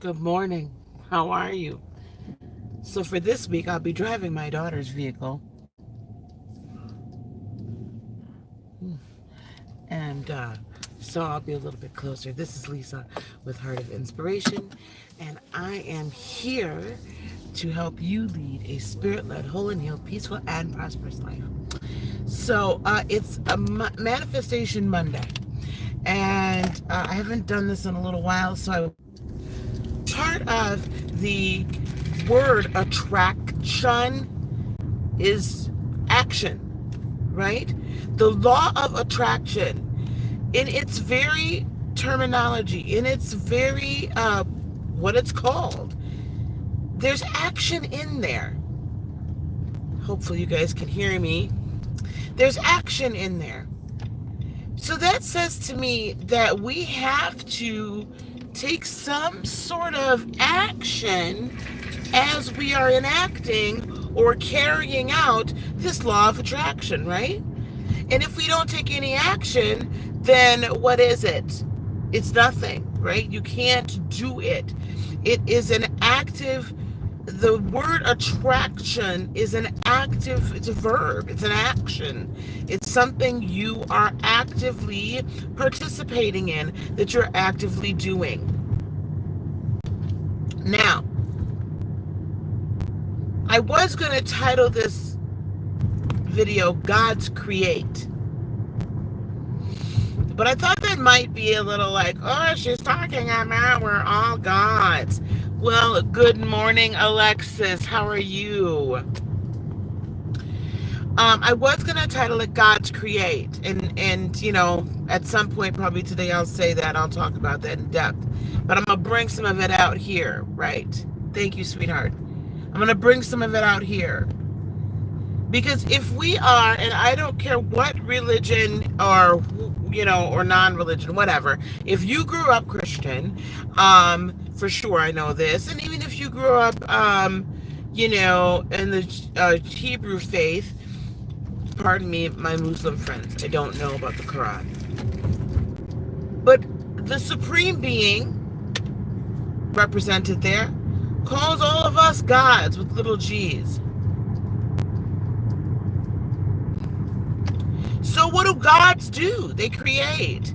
Good morning. How are you? So, for this week, I'll be driving my daughter's vehicle. And so I'll be a little bit closer. This is Lisa with Heart of Inspiration. And I am here to help you lead a spirit led, whole and healed, peaceful, and prosperous life. So, it's a Manifestation Monday. And I haven't done this in a little while. So, part of the word attraction is action, right? The law of attraction, in its very terminology, in its very what it's called, there's action in there. Hopefully you guys can hear me. There's action in there. So that says to me that we have to take some sort of action as we are enacting or carrying out this law of attraction, right? And if we don't take any action, then what is it? It's nothing, right? You can't do it. It is an active, the word attraction is an active, it's a verb, it's an action. It's something you are actively participating in, that you're actively doing. Now, I was going to title this video God's Create, but I thought that might be a little like, oh, she's talking about we're all gods. Well, good morning, Alexis. How are you? I was going to title it God's Create, and you know, at some point probably today I'll say that, I'll talk about that in depth, but I'm going to bring some of it out here, right? Thank you, sweetheart. I'm going to bring some of it out here. Because if we are, and I don't care what religion or, you know, or non-religion, whatever, if you grew up Christian, for sure I know this, and even if you grew up, you know, in the Hebrew faith, pardon me, my Muslim friends, I don't know about the Quran. But the Supreme Being, represented there, calls all of us gods with little g's. So what do gods do? They create.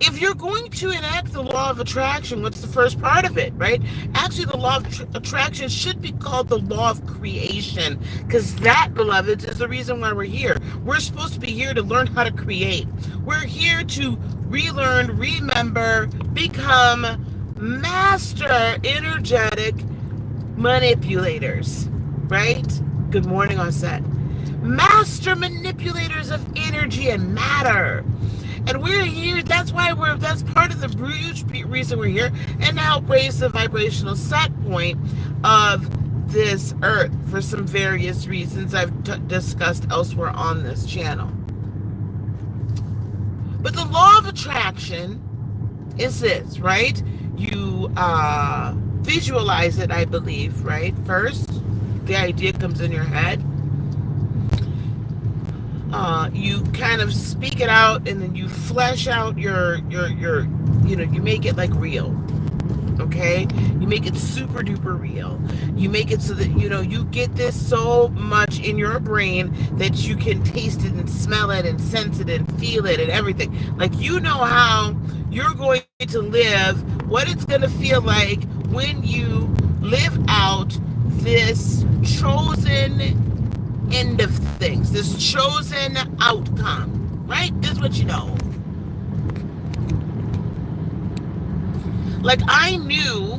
If you're going to enact the law of attraction, what's the first part of it, right? Actually, the law of attraction should be called the law of creation, because that, beloveds, is the reason why we're here. We're supposed to be here to learn how to create. We're here to relearn, remember, become master energetic manipulators, right? Good morning on set. Master manipulators of energy and matter. And we're here, that's part of the huge reason we're here, and to help raise the vibrational set point of this earth for some various reasons I've discussed elsewhere on this channel. But the law of attraction is this, right? You visualize it, I believe, right? First, the idea comes in your head. You kind of speak it out, and then you flesh out your, you know, you make it like real. Okay? You make it super duper real. You make it so that, you know, you get this so much in your brain that you can taste it and smell it and sense it and feel it and everything. Like, you know how you're going to live, what it's going to feel like when you live out this chosen end of things, this chosen outcome, right? This is what you know. Like, I knew,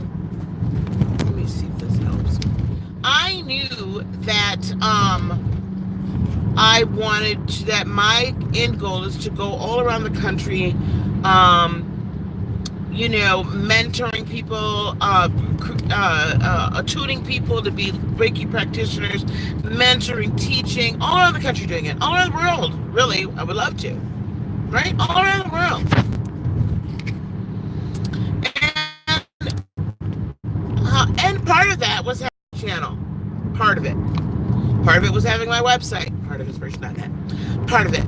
let me see if this helps. I knew that I wanted to, that my end goal is to go all around the country, you know, mentoring people, tuning people to be Reiki practitioners, mentoring, teaching, all around the country doing it, all around the world, really, I would love to, right? All around the world. And part of that was having a channel. Part of it. Part of it was having my website. Part of Inspiration.net. Part of it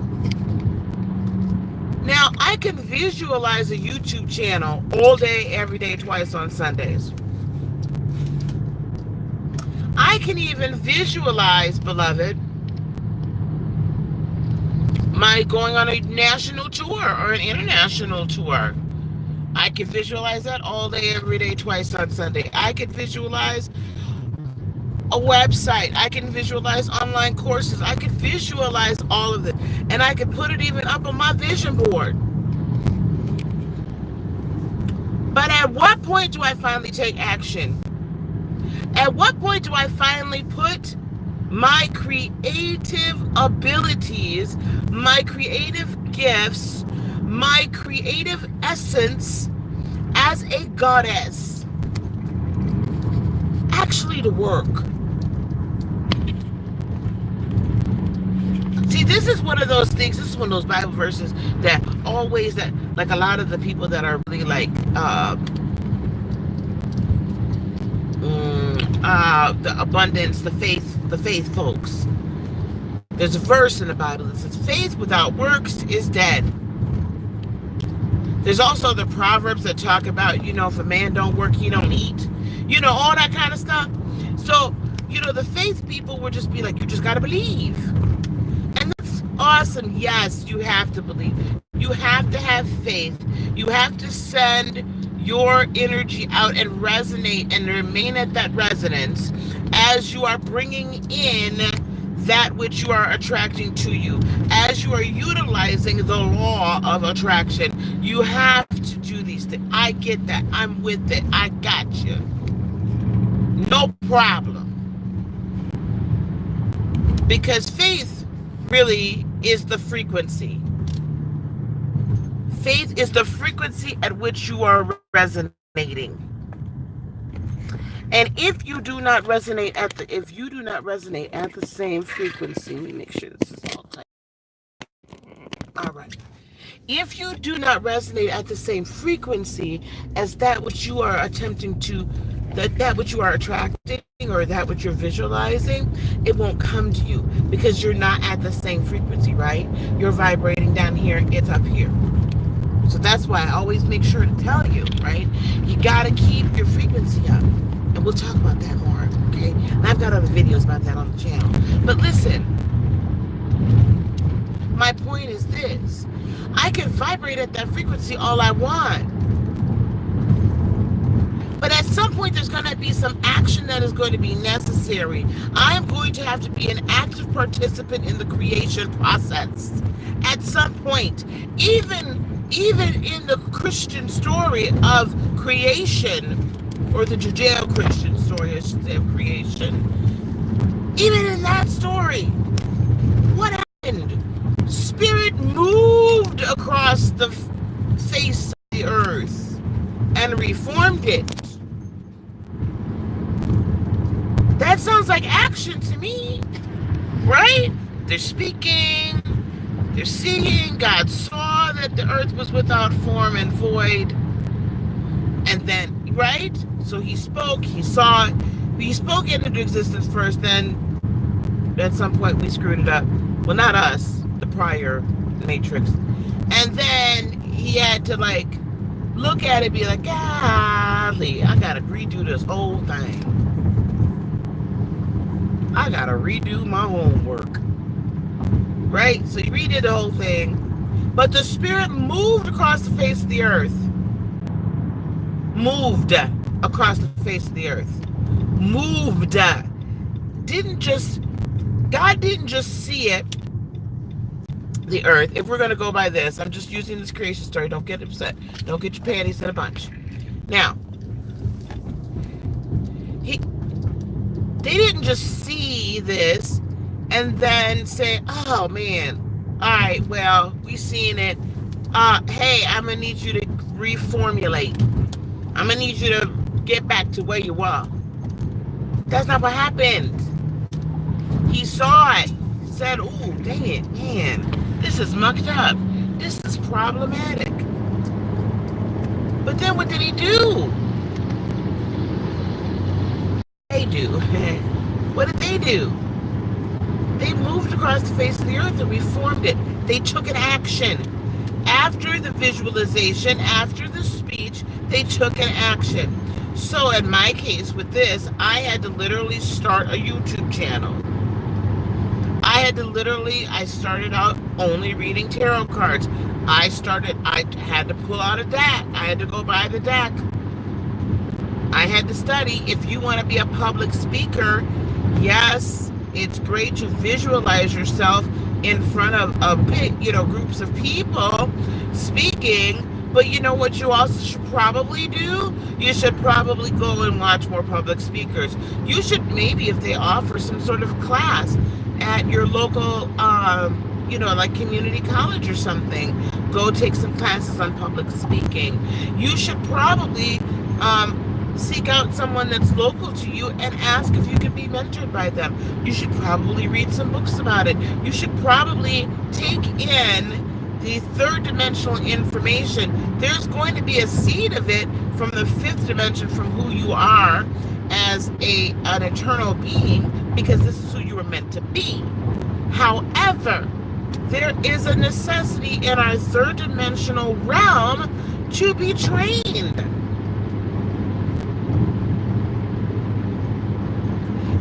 Now, I can visualize a YouTube channel all day, every day, twice on Sundays. I can even visualize, beloved, my going on a national tour or an international tour. I can visualize that all day, every day, twice on Sunday. I can visualize a website. I can visualize online courses. I can visualize all of it. And I can put it even up on my vision board. But at what point do I finally take action? At what point do I finally put my creative abilities, my creative gifts, my creative essence as a goddess actually to work? See, this is one of those things, this is one of those Bible verses that always, that like a lot of the people that are really like the abundance, the faith folks. There's a verse in the Bible that says, faith without works is dead. There's also the Proverbs that talk about, if a man don't work, he don't eat. All that kind of stuff. So, the faith people will just be like, you just got to believe. And that's awesome. Yes, you have to believe. You have to have faith. You have to send your energy out and resonate and remain at that resonance as you are bringing in that which you are attracting to you, as you are utilizing the law of attraction. You have to do these things. I get that. I'm with it. I got you. No problem. Because faith really is the frequency. Faith is the frequency at which you are resonating. And if you do not resonate at the same frequency, let me make sure this is all tight. All right. If you do not resonate at the same frequency as that which you are attempting to, that which you are attracting or that which you're visualizing, it won't come to you because you're not at the same frequency, right? You're vibrating down here, it's up here. So that's why I always make sure to tell you, right? You got to keep your frequency up. And we'll talk about that more, okay? And I've got other videos about that on the channel. But listen, my point is this. I can vibrate at that frequency all I want. But at some point, there's going to be some action that is going to be necessary. I am going to have to be an active participant in the creation process. At some point, even in the Christian story of creation, or the Judeo-Christian story, I should say, of creation, even in that story, what happened? Spirit moved across the face of the earth and reformed it. That sounds like action to me, right? They're speaking, they're seeing. God saw that the earth was without form and void. And then, right? So he spoke, he saw it. He spoke it into existence first, then at some point we screwed it up. Well, not us, the prior matrix. And then he had to look at it and be like, golly, I gotta redo this whole thing. I gotta redo my homework. Right? So he redid the whole thing. But the Spirit moved across the face of the earth. Moved across the face of the earth. Moved. God didn't just see it, the earth. If we're going to go by this, I'm just using this creation story. Don't get upset. Don't get your panties in a bunch. Now, they didn't just see this and then say, oh man, all right, well, we seen it. Hey, I'm going to need you to reformulate. I'm going to need you to get back to where you are. That's not what happened. He saw it, said, oh, dang it, man, this is mucked up. This is problematic. But then what did he do? What did they do? They moved across the face of the earth and reformed it. They took an action. after the visualization, after the speech, they took an action. So in my case with this, I had to literally start a YouTube channel. I started out only reading tarot cards. I had to pull out a deck. I had to go buy the deck. I had to study. If you want to be a public speaker, yes, it's great to visualize yourself in front of a big, groups of people speaking. But you know what you also should probably do? You should probably go and watch more public speakers. You should maybe, if they offer some sort of class at your local, like community college or something, go take some classes on public speaking. You should probably seek out someone that's local to you and ask if you can be mentored by them. You should probably read some books about it. You should probably take in the third dimensional information. There's going to be a seed of it from the fifth dimension, from who you are as an eternal being, because this is who you were meant to be. However, there is a necessity in our third dimensional realm to be trained.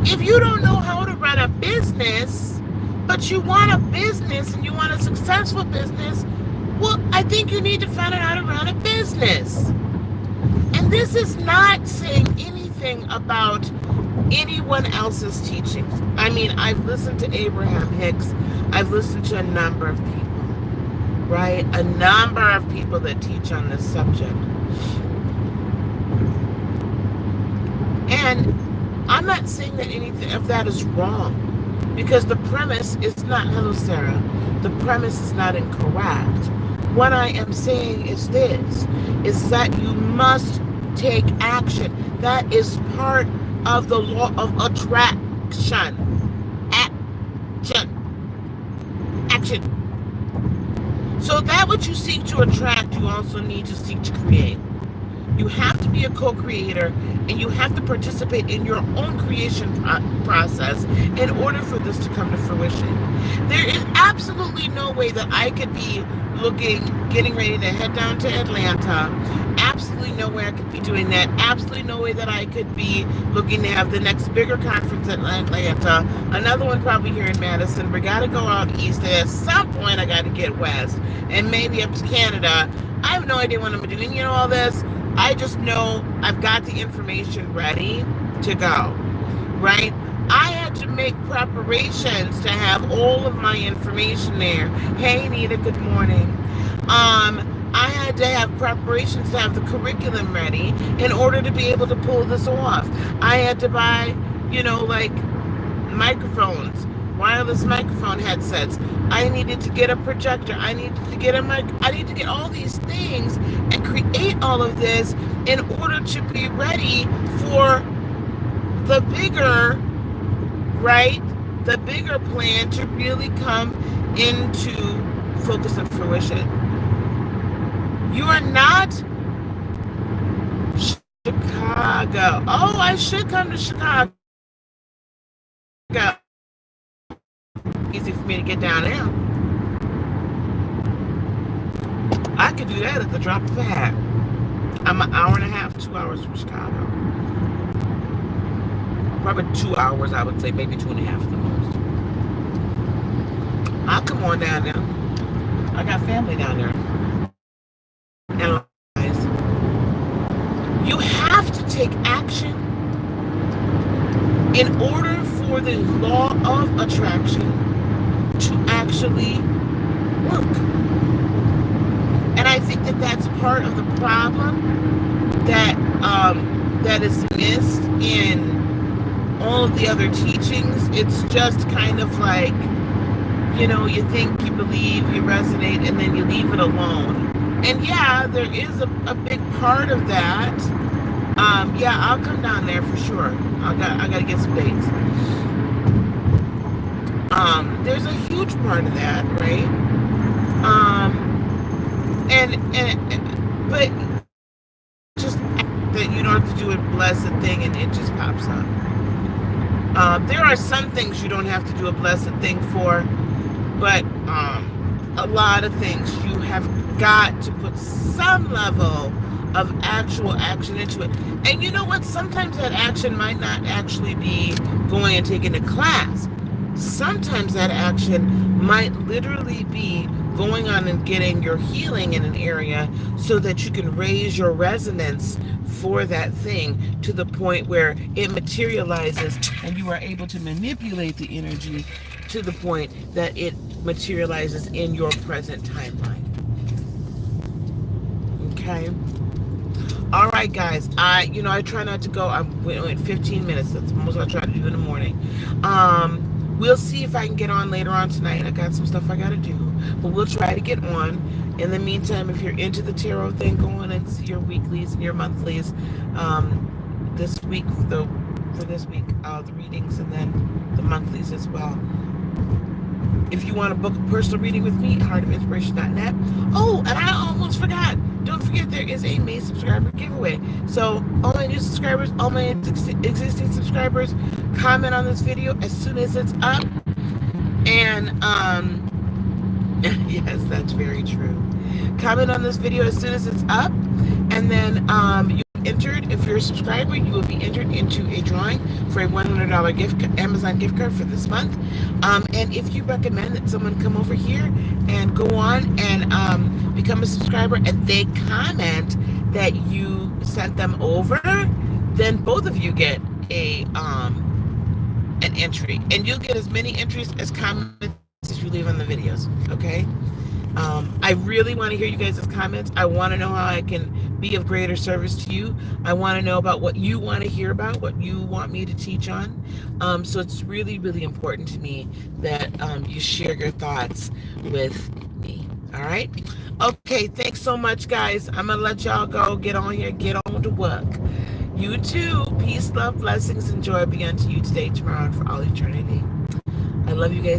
If you don't know how to run a business, but you want a business and you want a successful business, well, I think you need to find out how to run a business. And this is not saying anything about anyone else's teachings. I mean, I've listened to Abraham Hicks. I've listened to a number of people, right? A number of people that teach on this subject. And I'm not saying that anything of that is wrong, because the premise is not, hello Sarah, the premise is not incorrect. What I am saying is this, is that you must take action. That is part of the law of attraction. Action. So that what you seek to attract, you also need to seek to create. You have to be a co-creator, and you have to participate in your own creation process in order for this to come to fruition. There is absolutely no way that I could be getting ready to head down to Atlanta. Absolutely no way I could be doing that. Absolutely no way that I could be looking to have the next bigger conference in Atlanta. Another one probably here in Madison. We got to go out east, and at some point I got to get west, and maybe up to Canada. I have no idea what I'm doing, all this. I just know I've got the information ready to go, right? I had to make preparations to have all of my information there. Hey, Nita, good morning. I had to have preparations to have the curriculum ready in order to be able to pull this off. I had to buy, microphones, wireless microphone headsets. I needed to get a projector. I needed to get I need to get all these things and create all of this in order to be ready for the bigger, right? The bigger plan to really come into focus and fruition. You are not Chicago. Oh, I should come to Chicago. Easy for me to get down there. I could do that at the drop of a hat. I'm an hour and a half, 2 hours from Chicago. Probably 2 hours, I would say, maybe 2.5 at the most. I'll come on down there. I got family down there. And you have to take action in order for the law of attraction to actually work. And I think that that's part of the problem that is missed in all of the other teachings. It's just kind of like, you think, you believe, you resonate, and then you leave it alone. And yeah, there is a big part of that. Yeah, I'll come down there for sure. I got to get some dates. There's a huge part of that, right? But just that you don't have to do a blessed thing and it just pops up. There are some things you don't have to do a blessed thing for, but a lot of things you have got to put some level of actual action into it. And you know what? Sometimes that action might not actually be going and taking a class. Sometimes that action might literally be going on and getting your healing in an area so that you can raise your resonance for that thing to the point where it materializes and you are able to manipulate the energy to the point that it materializes in your present timeline. Okay? All right, guys. I try not to go. I went 15 minutes. That's most I try to do in the morning. We'll see if I can get on later on tonight. I got some stuff I got to do, but we'll try to get on. In the meantime, if you're into the tarot thing, go on and see your weeklies and your monthlies. This week, for this week, the readings and then the monthlies as well. If you want to book a personal reading with me, heartofinspiration.net. Oh, and I almost forgot. Don't forget there is a May subscriber giveaway. So all my new subscribers, all my existing subscribers, comment on this video as soon as it's up. And yes, that's very true. Comment on this video as soon as it's up, and then you entered. If you're a subscriber, you will be entered into a drawing for a $100 Amazon gift card for this month. And if you recommend that someone come over here and go on and become a subscriber, and they comment that you sent them over, then both of you get a an entry, and you'll get as many entries as comments as you leave on the videos. Okay. I really want to hear you guys' comments. I want to know how I can be of greater service to you. I want to know about what you want to hear about, what you want me to teach on. So it's really, really important to me that you share your thoughts with me. All right? Okay, thanks so much, guys. I'm going to let y'all go. Get on here. Get on to work. You too. Peace, love, blessings, and joy be unto you today, tomorrow, and for all eternity. I love you guys.